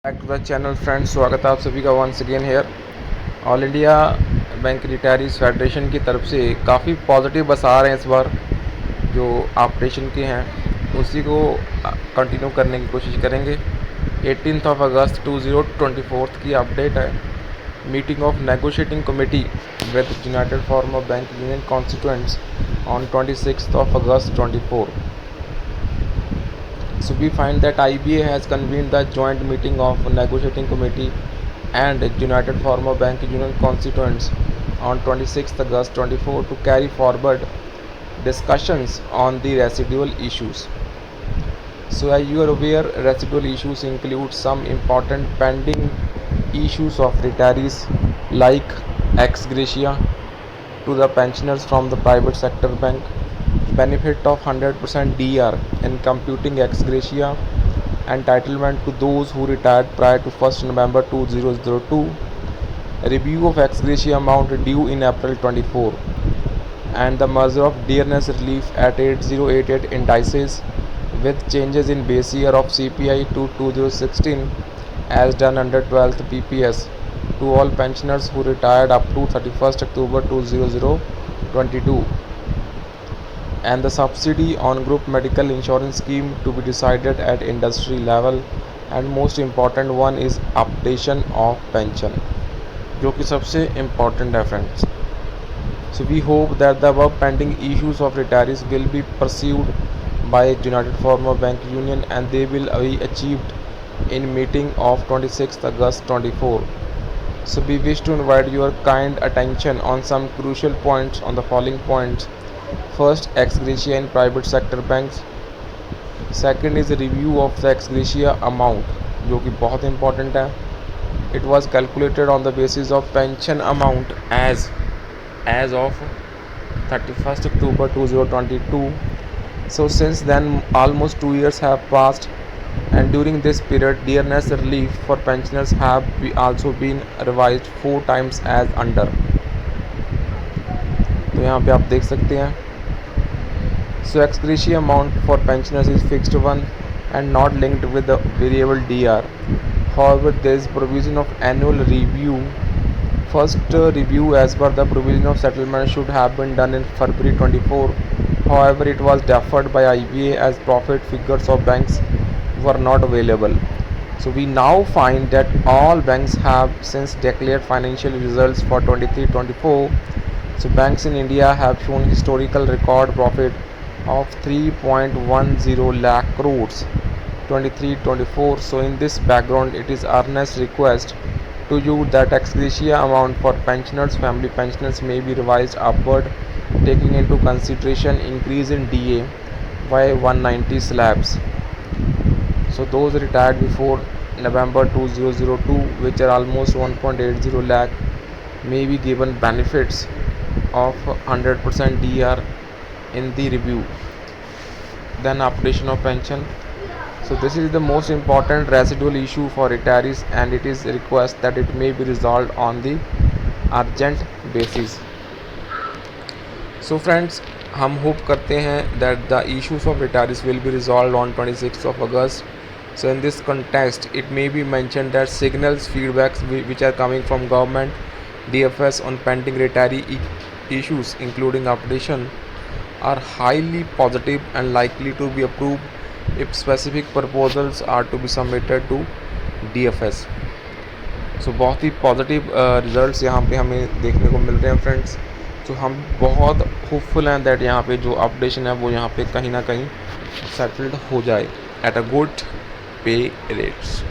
Back to the channel friends, स्वागत है आप सभी का once again here. All India bank retirees federation की तरफ से काफ़ी पॉजिटिव बस आ रहे हैं इस बार। जो अपडेशन के हैं उसी को कंटिन्यू करने की कोशिश करेंगे। 18 अगस्त 2024 की अपडेट है। Meeting of negotiating committee with United farmer bank union constituents on 26 August 24. So we find that IBA has convened the joint meeting of negotiating committee and United Farmer Bank Union constituents on 26 August 24 to carry forward discussions on the residual issues. So as you are aware, residual issues include some important pending issues of retirees like ex gratia to the pensioners from the private sector bank, benefit of 100% DR in computing ex gratia, entitlement to those who retired prior to 1st November 2002, review of ex gratia amount due in April 24, and the measure of dearness relief at 8088 indices with changes in base year of CPI to 2016 as done under 12th PPS to all pensioners who retired up to 31st October 2022, and the subsidy on group medical insurance scheme to be decided at industry level, and most important one is updation of pension, जो कि सबसे important है friends. So we hope that the above pending issues of retirees will be pursued by United Farmer Bank Union and they will be achieved in meeting of 26th August 24. So we wish to invite your kind attention on some crucial points on the following points. First, ex gratia in private sector banks. Second is a review of the ex gratia amount, जो कि बहुत important है. It was calculated on the basis of pension amount as of 31st October 2022. So since then almost 2 years have passed, and during this period dearness relief for pensioners have also been revised 4 times as under. तो यहाँ पे आप देख सकते हैं. So ex gratia amount for pensioners is fixed one and not linked with the variable DR. However, there is provision of annual review. First review as per the provision of settlement should have been done in February 24. However, it was deferred by IBA as profit figures of banks were not available. So we now find that all banks have since declared financial results for 23-24. So banks in India have shown historical record profit of 3.10 lakh crores 23-24. So in this background, it is earnest request to you that ex gratia amount for pensioners, family pensioners may be revised upward, taking into consideration increase in DA by 190 slabs. So those retired before November 2002, which are almost 1.80 lakh, may be given benefits of 100% DR in the review. Then updation of pension. So this is the most important residual issue for retirees and it is a request that it may be resolved on the urgent basis. So friends, हम hope करते हैं that the issues of retirees will be resolved on 26th of August. So in this context, it may be mentioned that signals, feedbacks which are coming from government, DFS on pending retiree issues including updation are highly positive and likely to be approved if specific proposals are to be submitted to DFS. So बहुत ही positive results यहाँ पे हमें देखने को मिल रहे हैं friends. तो हम बहुत होपफुल हैं दैट यहाँ पे जो अपडेशन है वो यहाँ पे कहीं ना कहीं सेटल्ड हो जाए एट अ गुड पे रेट्स.